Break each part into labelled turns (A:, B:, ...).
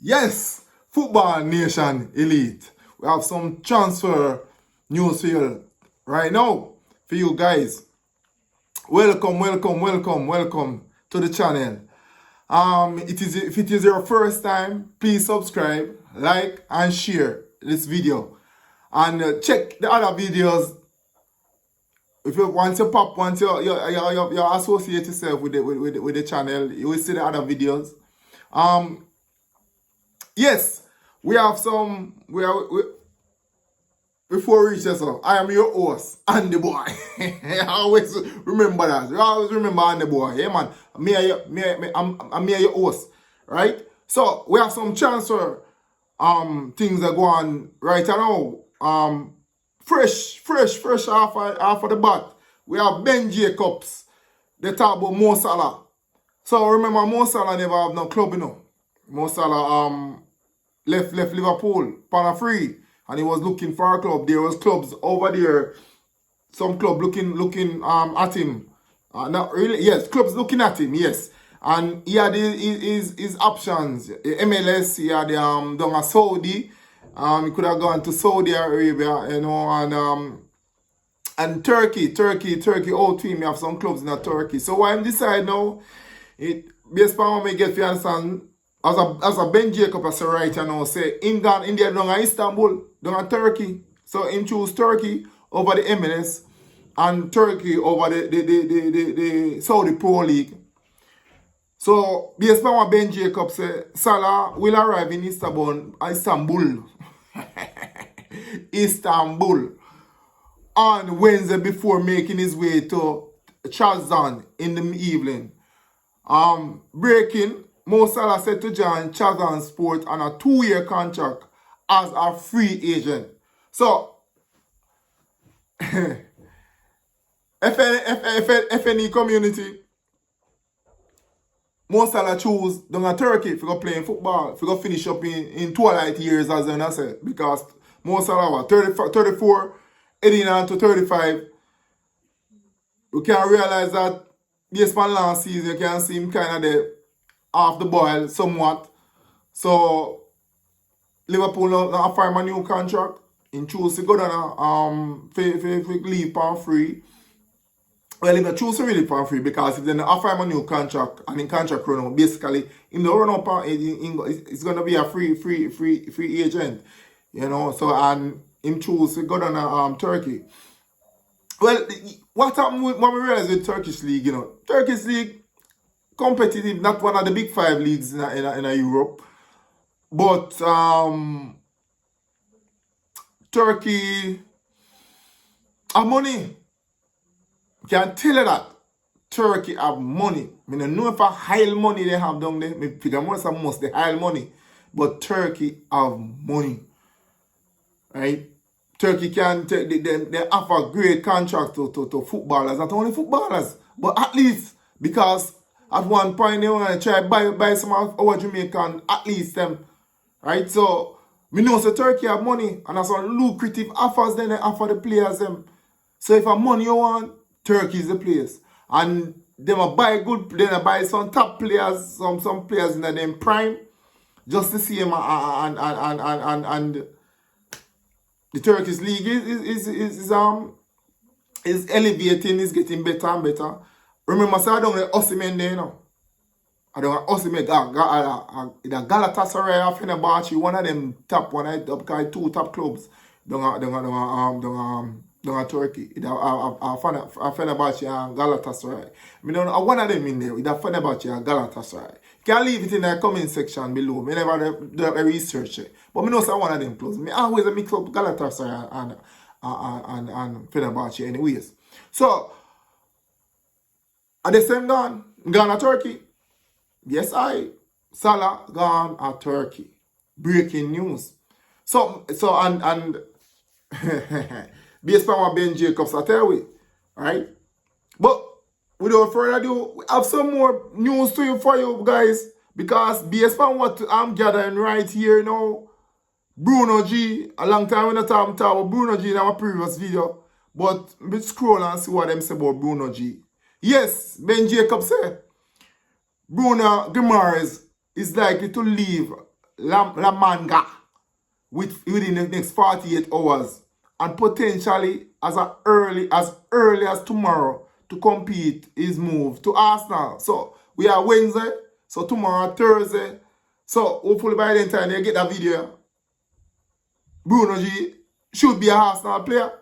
A: Yes, Football Nation Elite. We have some transfer news for you right now for you guys. Welcome to the channel. If it is your first time, please subscribe, like, and share this video. And check the other videos. If you once you associate yourself with the channel, you will see the other videos. Yes, we have some. Before we reach this, I am your host, Andy Boy. I always remember that. You always remember Andy Boy. Yeah, man. I'm your host, right? So we have some transfer things that go on right now. Fresh off of the bat. We have Ben Jacobs. They talk about Mo Salah. So remember, Mo Salah never have no club, you know. Mo Salah left Liverpool on a free, and he was looking for a club. There was clubs over there, some club looking at him. Not really, yes, clubs looking at him, yes. And he had his options. MLS, he had done a Saudi. He could have gone to Saudi Arabia, you know, and Turkey. All team, you have some clubs in Turkey. So why I'm deciding now, based on what I get, you understand. As a Ben Jacob as a writer now say, India down at Istanbul, down at Turkey. So him choose Turkey over the MLS and Turkey over the Saudi Pro League. So based on what Ben Jacob say, Salah will arrive in Istanbul on Wednesday before making his way to Chazan in the evening. Breaking, Mo Salah said to join Chazan Sport on a 2-year contract as a free agent. So, FNE community, Mo Salah choose down at Turkey if you go playing football, if you go finish up in twilight years, as I said, because Mo Salah was 34, heading on to 35. You can realize that based on last season, you can see him kind of there off the boil somewhat. So Liverpool now offer him a new contract. In choose to go down leave on free. Well, if choose to really on free, because if they offer him a new contract and in contract run out, basically in the run up it's gonna be a free agent. You know, so and him choose to go down Turkey. Well, what happened when we realized with Turkish league, you know, Turkish league competitive, not one of the big 5 leagues in Europe, but Turkey have money. Can tell you that Turkey have money. I don't know if a high money they have down there. I figure most the high money, but Turkey have money, right? Turkey can take they offer great contract to footballers, not only footballers, but athletes, because at one point they want to try buy some of our Jamaican athletes them, right? So we know so Turkey have money and have some lucrative offers then they offer the players them. So if a money you want, Turkey is the place, and they will buy good. They will buy some top players, some players in them prime, just to see them and the Turkish league is elevating, is getting better and better. Remember, so I don't have Osimhen there, you know. I don't have Osimhen. The Galatasaray or Fenerbahce, one of them top, two top clubs. Don't Turkey. Fenerbahce and Galatasaray. I don't one of them in there. With Fenerbahce and Galatasaray. You can leave it in the comment section below. I never do a research it. But I know so one of them close. I always mix up Galatasaray and Fenerbahce anyways. So, at the same time, gone to Turkey. Yes, Salah gone to Turkey. Breaking news. So and based on what Ben Jacobs I tell you, right? But without further ado, we have some more news to you for you guys, because based on what I'm gathering right here now, Bruno G, a long time when I talk about Bruno G in our previous video, but let's scroll and see what them say about Bruno G. Yes, Ben Jacobs said Bruno Guimarães is likely to leave La Manga within the next 48 hours and potentially as early as tomorrow to compete is moved to Arsenal. So we are Wednesday, so tomorrow Thursday. So hopefully by then time they get that video, Bruno G should be a Arsenal player.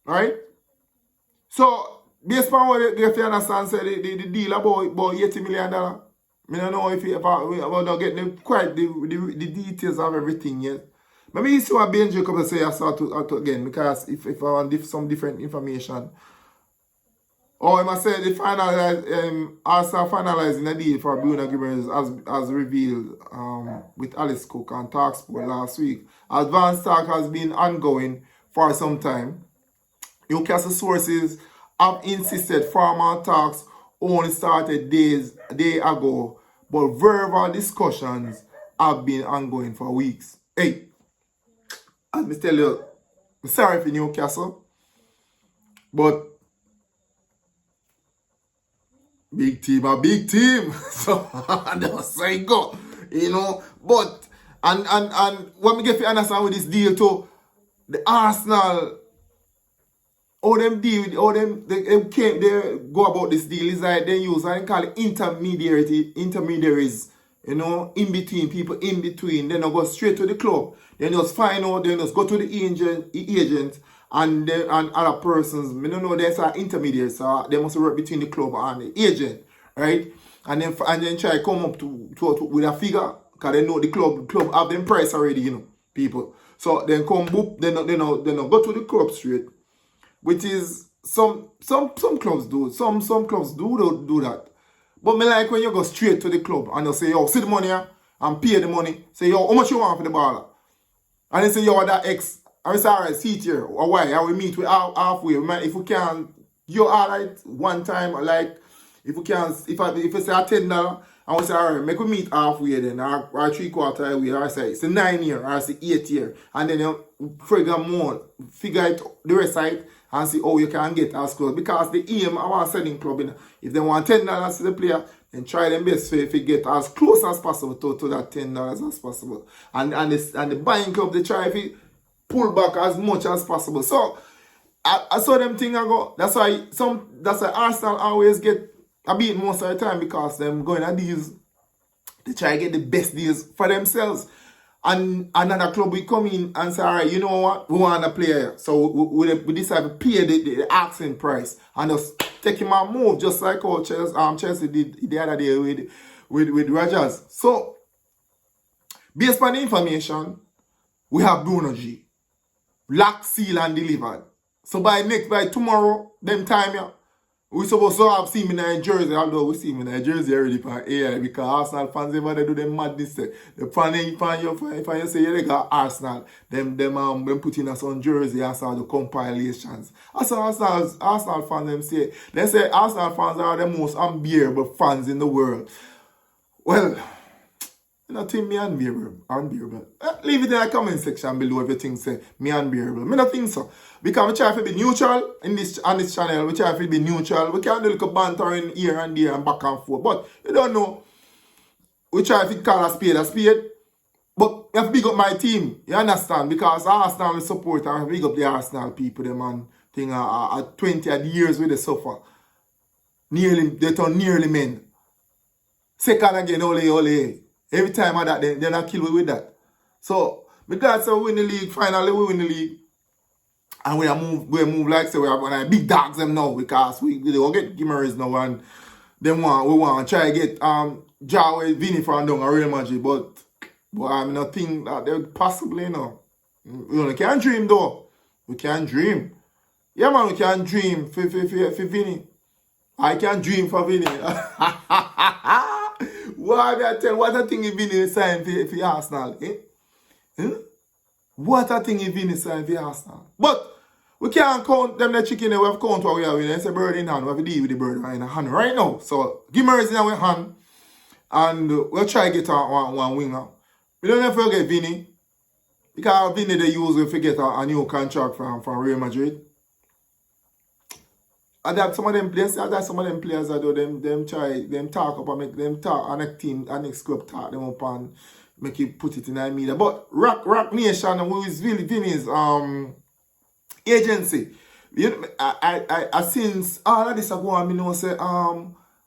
A: Right? So based on what you understand, say the deal about $80 million. I don't know if I don't get quite the details of everything yet. Maybe you see what Ben Jacob say I start to again, because if I want some different information. Or I must say the Arsenal finalizing a deal for Bruno Guimarães as revealed with Alice Cook on Talksport last week. Advanced talk has been ongoing for some time. Newcastle sources have insisted formal talks only started day ago, but verbal discussions have been ongoing for weeks. Hey, as me tell you, I'm sorry for Newcastle, but big team a big team. So that's how it go. You know, but and what me get to understand with this deal too, the Arsenal, how them deal with how they go about this deal is like they use and call it intermediaries, you know, in between people in between. Then they go straight to the club. Then just find out, then just go to the agent and other persons. I don't know, there's an intermediaries, so they must work between the club and the agent, right? And then try to come up to with a figure, because they know the club have them price already, you know, people. So then come boop, then go to the club straight. Which is some clubs do. Some clubs do that. But me like when you go straight to the club and you say, yo, see the money here and pay the money. Say, yo, how much you want for the baller? And they say, yo, that X. I say, alright, see it here. Or why? I will meet with halfway. If we can, you alright one time, like if we can, if you say $10, I will say, alright, make we meet halfway then, or 3/4 way, or I say it's a 9 year, or I say 8 year. And then you figure it the rest of it. And see how you can get as close. Because the aim of our selling club, if they want $10 to the player, then try them best to get as close as possible to that $10 as possible. And the buying club, they try to pull back as much as possible. So I saw them thing I go. That's why Arsenal always get a beat most of the time, because them going at deals, they try to get the best deals for themselves. And another club will come in and say, all right, you know what, we want a player. So we decide to pay the asking price and just take him and move, just like how Chelsea did the other day with Rodgers. So, based on the information, we have Bruno G. Lock, seal, and delivered. So by tomorrow, them time, yeah, we supposed to have seen him in Jersey, although we see him in Jersey already for AI, because Arsenal fans, they do them madness. The fan you say they got Arsenal, them put in us on Jersey and start the compilations. As Arsenal fans they say Arsenal fans are the most unbearable fans in the world. Well, you know, think me unbearable. Leave it in the comment section below if you think say me unbearable. Me not think so. Because we try to be neutral on this channel. We try to be neutral. We can do a little banter in here and there and back and forth. But you don't know. We try to call a spade. But you have to big up my team. You understand? Because Arsenal support, I have to big up the Arsenal people. Them and thing are 20 years with the suffer. They turn nearly men. Second again, ole. Every time of that, they're not kill with that. So, because we win the league, finally we win the league. And we move like so we are going to big dogs them now, because we will get Guimarães now, and we want to try to get Jawa Vini from down a Real Madrid, but I not think that they possibly, you know. We only can dream though. We can dream. Yeah man, we can dream for Vini. I can dream for Vini. What I tell, what a thing if Vini sign for Arsenal, eh? What a thing if Vini sign for Arsenal. But we can't count them the chicken, we have count what we have. It's a bird in hand, we have to deal with the bird in hand right now. So Guimarães in our hand, and we'll try to get one winger. We don't ever forget Vini, because Vini they use to get a new contract from Real Madrid. And that some of them players that do them talk up and make them talk, and next team and next club talk them up and make you put it in the media. But Rock Nation, who is really Vinny's agency. You know, I since all of this I go on, me know say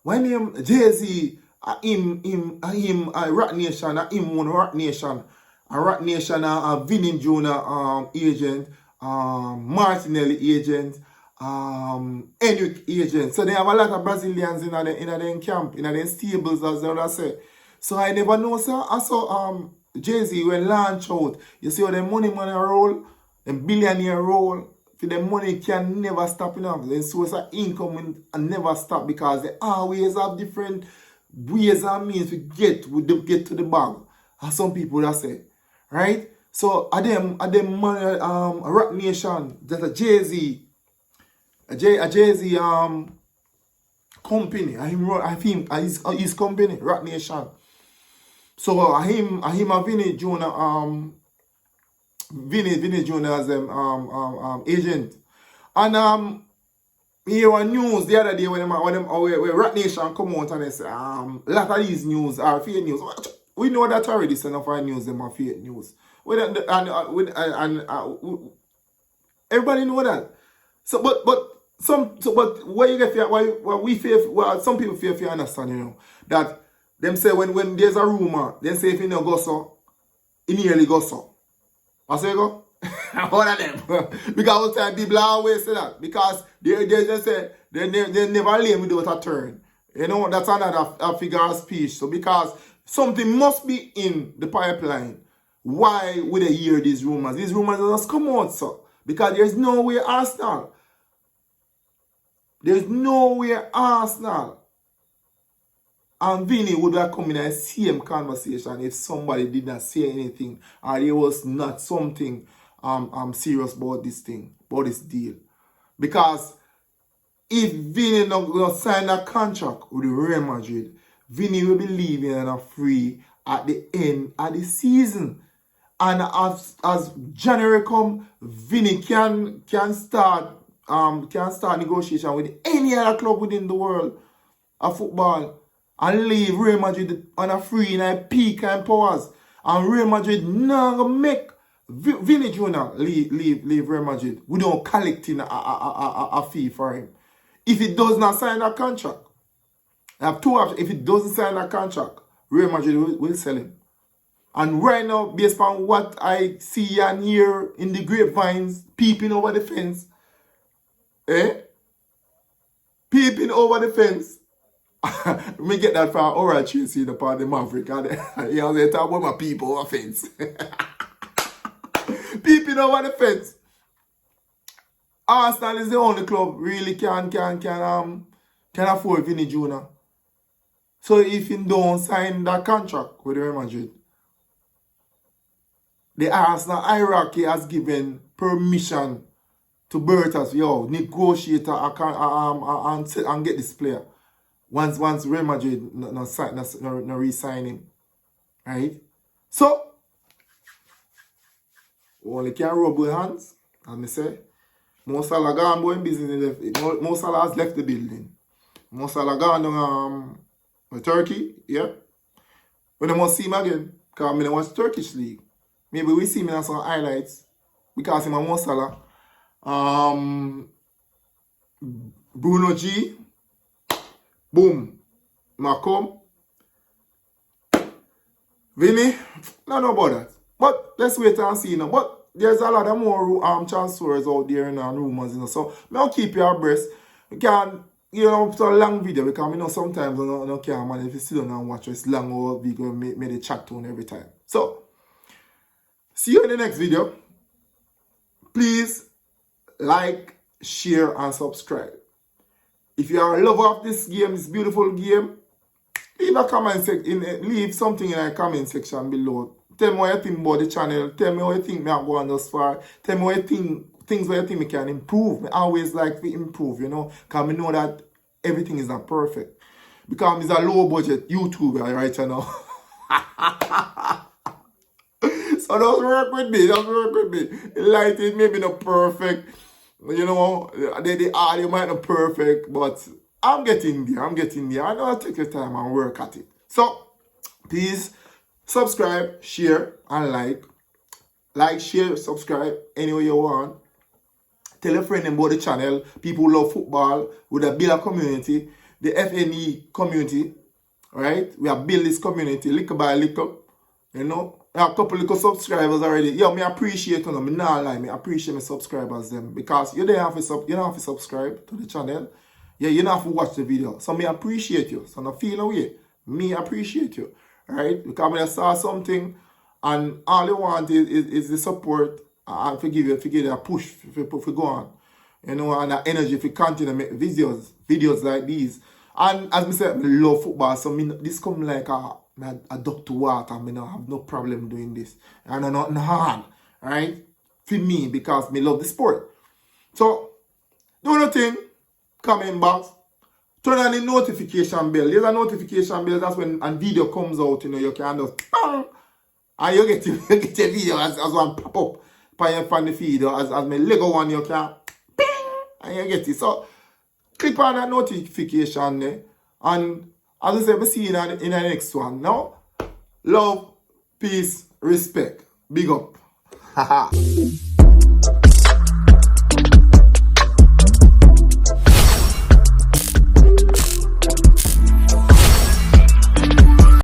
A: when him Jay-Z, him Rock Nation, him one Rock Nation, Rock Nation, Vinny Jr. Agent, Martinelli agent, Henrik agent. So they have a lot of Brazilians in their camp, in their stables, as they would say. So I never know, sir. I saw Jay-Z when launch out. You see how the money roll, the billionaire roll. For the money can never stop enough. The source of income and never stop because they always have different ways and means to get to the bag. As some people that say. Right? So at them Rock Nation, there's a Jay-Z. A Jay-Z company. His company, Rock Nation. So him and Vinny Jr. Vinny Jr. as agent. And here on news the other day when Rock Nation come out and they say a lot of these news are fake news. We know that already, so enough of news them are fake news. Everybody know that. So but why you get some people fear if you understand, you know, that them say when there's a rumor, then say if you know go so, it nearly go so. I say go? One of them. Because all the time people always say that. Because they just say they never lame without a turn. You know, that's another figure of speech. So because something must be in the pipeline, why would they hear these rumors? These rumors just come out, so. Because there's no way Arsenal and Vinny would have come in the same conversation if somebody did not say anything or there was not something serious about this thing, about this deal. Because if Vinny not sign a contract with Real Madrid, Vinny will be leaving on a free at the end of the season. And as January come, Vinny can start negotiation with any other club within the world of football. And leave Real Madrid on a free in a peak and powers. And Real Madrid not gonna make Vinny Jr. leave Real Madrid without collecting a fee for him. If he does not sign that contract, I have two options. If he doesn't sign that contract, Real Madrid will sell him. And right now, based on what I see and hear in the grapevines, peeping over the fence, peeping over the fence, me get that from Oral Tracy, the part of the Maverick. He was talking about my people over fence. Peeping over the fence. Arsenal is the only club really can afford Vinny Jr. So if he don't sign that contract with Real Madrid, the Arsenal hierarchy has given permission to Bertas, negotiate and get this player. Once Real Madrid no re-sign him. Right? So, only can rub with hands. And me say, Mo Salah gone going business. Mo Salah has left the building. Mo Salah gone to Turkey, yeah. When I must see him again, because I don't watch Turkish league. Maybe we see him in some highlights. Because I'm Mo Salah. Bruno G. Boom. Macom. Vinny. I don't know about that. But let's wait and see now. But there's a lot of more transfers out there and rumors, you know. So I'll keep you abreast. We can, put a long video because sometimes I don't care, man. If you sit down and watch it's long or we go make the chat tone every time. So see you in the next video. Please like, share, and subscribe. If you are a lover of this game, this beautiful game, leave something in the comment section below. Tell me what you think about the channel. Tell me what you think me have gone thus far. Tell me what you think, things where you think me can improve. I always like to improve, because I know that everything is not perfect. Because it's a low budget YouTuber right now. So just work with me. The lighting maybe not perfect. The audio might not perfect, but I'm getting there. I know I take the time and work at it. So, please subscribe, share, and like. Like, share, subscribe, any way you want. Tell a friend about the channel. People who love football. With a build a community. The FNE community. Right? We have built this community little by little. You know? I have a couple little subscribers already. Yo, me appreciate them. Me not lie. Me appreciate my subscribers them. Because you don't have to subscribe to the channel. Yeah, you don't have to watch the video. So me appreciate you. So no feel away. Me appreciate you. Right? Because when I saw something and all you want is the support and forgive you a push for go on. You know, and the energy for continue to make videos like these. And as I said, I love football, so this come like a duck to water. I don't have no problem doing this. And I'm not hard, right? For me, because I love the sport. So, do nothing, comment box, turn on the notification bell. There's a notification bell, that's when a video comes out, you know, you can just, and you get a video as one pop up on the feed, as my Lego one, you can, ping, and you get it. So, click on that notification there. And as I said, we'll see you in the next one. Now, love, peace, respect. Big up. Haha.